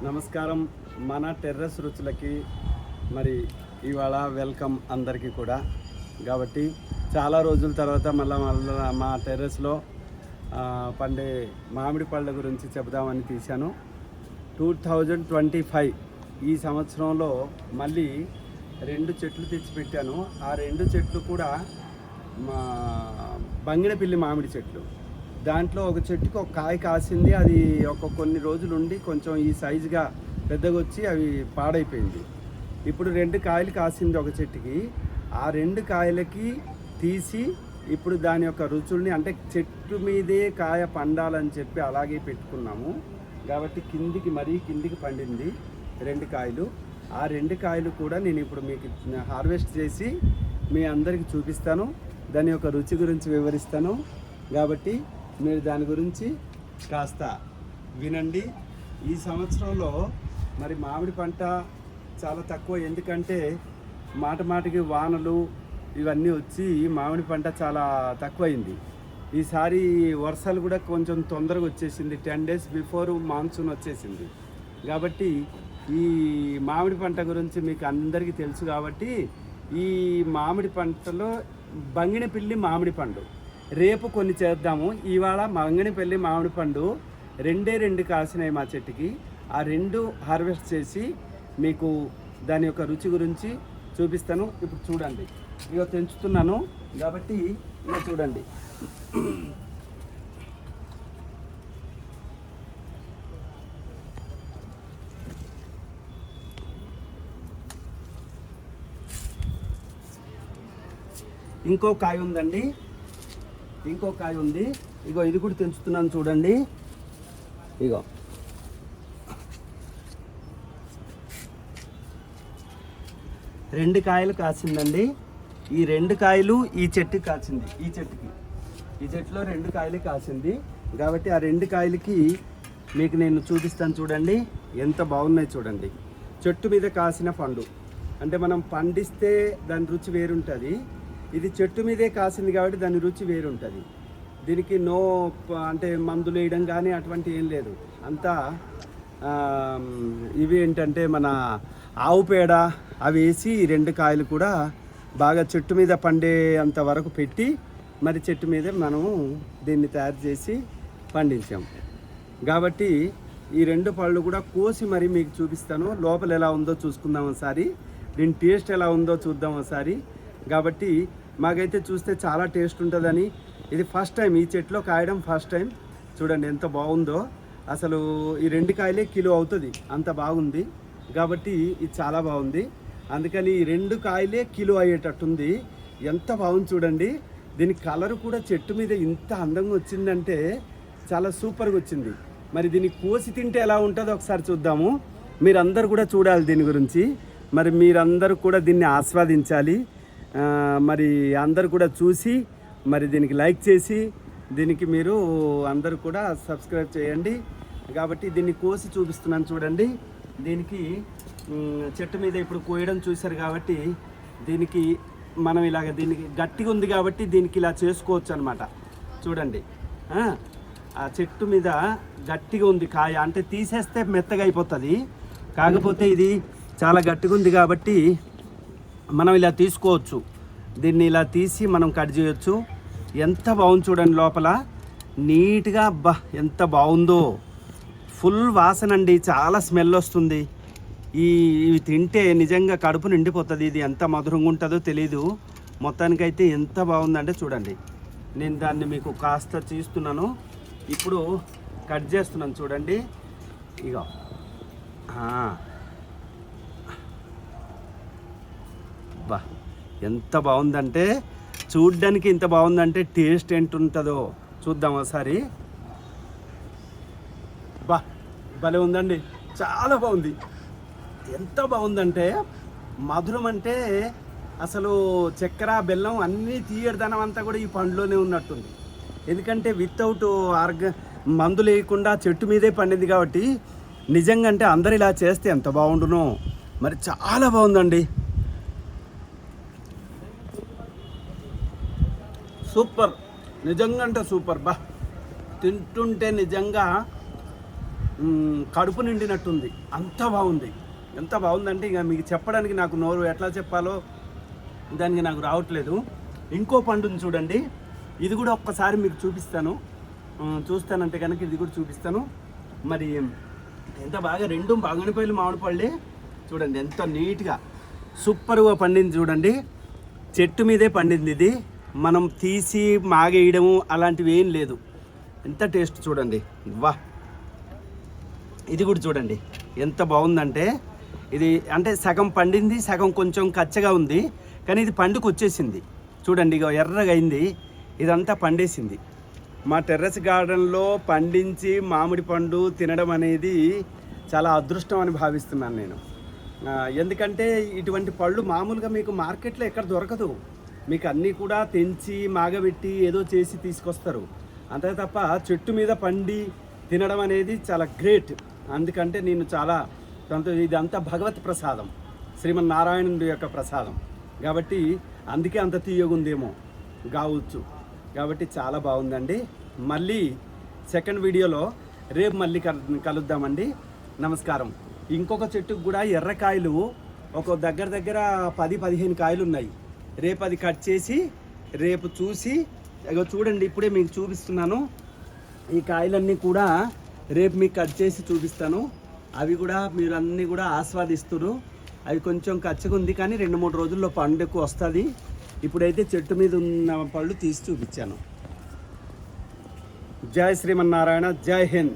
నమస్కారం. మన టెర్రస్ రుచులకి మరి ఇవాళ వెల్కమ్ అందరికీ కూడా. కాబట్టి చాలా రోజుల తర్వాత మళ్ళీ మా టెర్రస్లో పండే మామిడి పళ్ళ గురించి చెబుదామని తీశాను. 2025 ఈ సంవత్సరంలో మళ్ళీ 2 చెట్లు తెచ్చిపెట్టాను. ఆ 2 చెట్లు కూడా మా బంగినపిల్లి మామిడి చెట్లు. దాంట్లో ఒక చెట్టుకి ఒక కాయ కాసింది. అది కొన్ని రోజులు ఉండి కొంచెం ఈ సైజుగా పెద్దగా వచ్చి అవి పాడైపోయింది. ఇప్పుడు 2 కాయలు కాసింది ఒక చెట్టుకి. ఆ 2 కాయలకి తీసి ఇప్పుడు దాని యొక్క రుచుల్ని, అంటే చెట్టు మీదే కాయ పండాలని చెప్పి అలాగే పెట్టుకున్నాము. కాబట్టి మరీ కిందికి పండింది 2 కాయలు. ఆ 2 కాయలు కూడా నేను ఇప్పుడు మీకు హార్వెస్ట్ చేసి మీ అందరికీ చూపిస్తాను. దాని యొక్క రుచి గురించి వివరిస్తాను. కాబట్టి మీరు దాని గురించి కాస్త వినండి. ఈ సంవత్సరంలో మరి మామిడి పంట చాలా తక్కువ. ఎందుకంటే మాటికి వానలు ఇవన్నీ వచ్చి మామిడి పంట చాలా తక్కువైంది. ఈసారి వర్షాలు కూడా కొంచెం తొందరగా వచ్చేసింది. 10 days బిఫోర్ మాన్సూన్ వచ్చేసింది. కాబట్టి ఈ మామిడి పంట గురించి మీకు అందరికీ తెలుసు. కాబట్టి ఈ మామిడి పంటలో బంగినపిల్లి మామిడి పండు రేపు కొన్ని చేద్దాము. ఇవాళ బంగినపల్లి మామిడి పండు 2 కాసినాయి మా చెట్టుకి. ఆ 2 హార్వెస్ట్ చేసి మీకు దాని యొక్క రుచి గురించి చూపిస్తాను. ఇప్పుడు చూడండి, ఇక తెంచుతున్నాను కాబట్టి ఇక చూడండి. ఇంకో కాయ ఉందండి, ఇంకో కాయ ఉంది. ఇగో ఇది కూడా తెంచుతున్నాను చూడండి. ఇగో 2 కాయలు కాసిందండి. ఈ 2 కాయలు ఈ చెట్టుకి కాసింది. ఈ చెట్టులో 2 కాయలు కాసింది. కాబట్టి ఆ 2 కాయలకి మీకు నేను చూపిస్తాను. చూడండి ఎంత బాగున్నాయి చూడండి. చెట్టు మీద కాసిన పండు అంటే మనం పండిస్తే దాని రుచి వేరుంటుంది. ఇది చెట్టు మీదే కాసింది కాబట్టి దాని రుచి వేరుంటుంది. దీనికి అంటే మందులు వేయడం కానీ అటువంటి ఏం లేదు. అంతా ఇవి ఏంటంటే మన ఆవు పేడ అవి వేసి 2 కాయలు కూడా బాగా చెట్టు మీద పండే అంత వరకు పెట్టి మరి చెట్టు మీదే మనము దీన్ని తయారు చేసి పండించాం. కాబట్టి ఈ 2 పళ్ళు కూడా కోసి మరి మీకు చూపిస్తాను. లోపల ఎలా ఉందో చూసుకుందాం ఒకసారి. దీని టేస్ట్ ఎలా ఉందో చూద్దాం ఒకసారి. కాబట్టి మాకైతే చూస్తే చాలా టేస్ట్ ఉంటుందని, ఇది ఫస్ట్ టైం ఈ చెట్లో కాయడం ఫస్ట్ టైం. చూడండి ఎంత బాగుందో. అసలు ఈ 2 కాయలే కిలో అవుతుంది, అంత బాగుంది. కాబట్టి ఇది చాలా బాగుంది. అందుకని ఈ 2 కాయలే కిలో అయ్యేటట్టుంది. ఎంత బాగుంది చూడండి. దీని కలర్ కూడా చెట్టు మీద ఇంత అందంగా వచ్చిందంటే చాలా సూపర్గా వచ్చింది. మరి దీన్ని కోసి తింటే ఎలా ఉంటుందో ఒకసారి చూద్దాము. మీరందరూ కూడా చూడాలి దీని గురించి. మరి మీరందరూ కూడా దీన్ని ఆస్వాదించాలి. మరి అందరు కూడా చూసి మరి దీనికి లైక్ చేసి దీనికి మీరు అందరూ కూడా సబ్స్క్రైబ్ చేయండి. కాబట్టి దీన్ని కోసి చూపిస్తున్నాను చూడండి. దీనికి చెట్టు మీద ఇప్పుడు కోయడం చూశారు కాబట్టి దీనికి మనం ఇలాగ దీనికి గట్టిగా ఉంది కాబట్టి దీనికి ఇలా చేసుకోవచ్చు అనమాట. చూడండి ఆ చెట్టు మీద గట్టిగా ఉంది కాయ, అంటే తీసేస్తే మెత్తగా అయిపోతుంది. కాకపోతే ఇది చాలా గట్టిగా ఉంది కాబట్టి మనం ఇలా తీసుకోవచ్చు. దీన్ని ఇలా తీసి మనం కట్ చేయొచ్చు. ఎంత బాగుంది చూడండి. లోపల నీట్గా ఎంత బాగుందో. ఫుల్ వాసన అండి, చాలా స్మెల్ వస్తుంది. ఇవి తింటే నిజంగా కడుపు నిండిపోతుంది. ఇది ఎంత మధురంగా ఉంటుందో తెలీదు. మొత్తానికైతే ఎంత బాగుందంటే చూడండి. నేను దాన్ని మీకు కాస్త తీస్తున్నాను. ఇప్పుడు కట్ చేస్తున్నాను చూడండి. ఇక ఎంత బాగుందంటే, చూడ్డానికి ఇంత బాగుందంటే టేస్ట్ ఏంటుంటుందో చూద్దాం ఒకసారి. భలే ఉందండి, చాలా బాగుంది. ఎంత బాగుందంటే మధురం అంటే అసలు చక్కెర బెల్లం అన్నీ తీయడదనం అంతా కూడా ఈ పండులోనే ఉన్నట్టుంది. ఎందుకంటే వితౌట్ మందులు వేయకుండా చెట్టు మీదే పండింది కాబట్టి నిజంగా అంటే అందరు ఇలా చేస్తే ఎంత బాగుండునో. మరి చాలా బాగుందండి, సూపర్. నిజంగా అంటే సూపర్. తింటుంటే నిజంగా కడుపు నిండినట్టుంది. అంత బాగుంది. ఎంత బాగుందంటే ఇక మీకు చెప్పడానికి నాకు నోరు ఎట్లా చెప్పాలో దానికి నాకు రావట్లేదు. ఇంకో పండుని చూడండి, ఇది కూడా ఒక్కసారి మీకు చూపిస్తాను. చూస్తానంటే కనుక ఇది కూడా చూపిస్తాను. మరి ఎంత బాగా రెండు బంగినపల్లి మామిడి పళ్ళే చూడండి, ఎంత నీట్గా సూపర్గా పండింది చూడండి. చెట్టు మీదే పండింది ఇది, మనం తీసి మాగేయడము అలాంటివి ఏం లేదు. ఎంత టేస్ట్ చూడండి. వా, ఇది కూడా చూడండి ఎంత బాగుందంటే, ఇది అంటే సగం పండింది, సగం కొంచెం కచ్చగా ఉంది, కానీ ఇది పండుకు వచ్చేసింది చూడండి. ఇక ఎర్రగా అయింది, ఇదంతా పండేసింది. మా టెర్రస్ గార్డెన్లో పండించి మామిడి పండు తినడం అనేది చాలా అదృష్టం అని భావిస్తున్నాను నేను. ఎందుకంటే ఇటువంటి పళ్ళు మామూలుగా మీకు మార్కెట్లో ఎక్కడ దొరకదు. మీకు అన్నీ కూడా తెంచి మాగబెట్టి ఏదో చేసి తీసుకొస్తారు, అంతే తప్ప చెట్టు మీద పండి తినడం అనేది చాలా గ్రేట్. అందుకంటే నేను చాలా ఇదంతా భగవత్ ప్రసాదం, శ్రీమన్నారాయణుడి యొక్క ప్రసాదం కాబట్టి అందుకే అంత తీయగుందేమో కావచ్చు. కాబట్టి చాలా బాగుందండి. మళ్ళీ సెకండ్ వీడియోలో రేపు మళ్ళీ కలుద్దామండి. నమస్కారం. ఇంకొక చెట్టుకు కూడా ఎర్రకాయలు ఒక దగ్గర 10-15 కాయలు ఉన్నాయి. రేపు అది కట్ చేసి రేపు చూసి ఇగో చూడండి, ఇప్పుడే మీకు చూపిస్తున్నాను. ఈ కాయలన్నీ కూడా రేపు మీకు కట్ చేసి చూపిస్తాను. అవి కూడా మీరు అన్నీ కూడా ఆస్వాదిస్తున్నారు. అవి కొంచెం కచ్చగా ఉంది, కానీ 2-3 రోజుల్లో పండుగ వస్తుంది. ఇప్పుడైతే చెట్టు మీద ఉన్న పళ్ళు తీసి చూపించాను. జై శ్రీమన్నారాయణ, జై హింద్.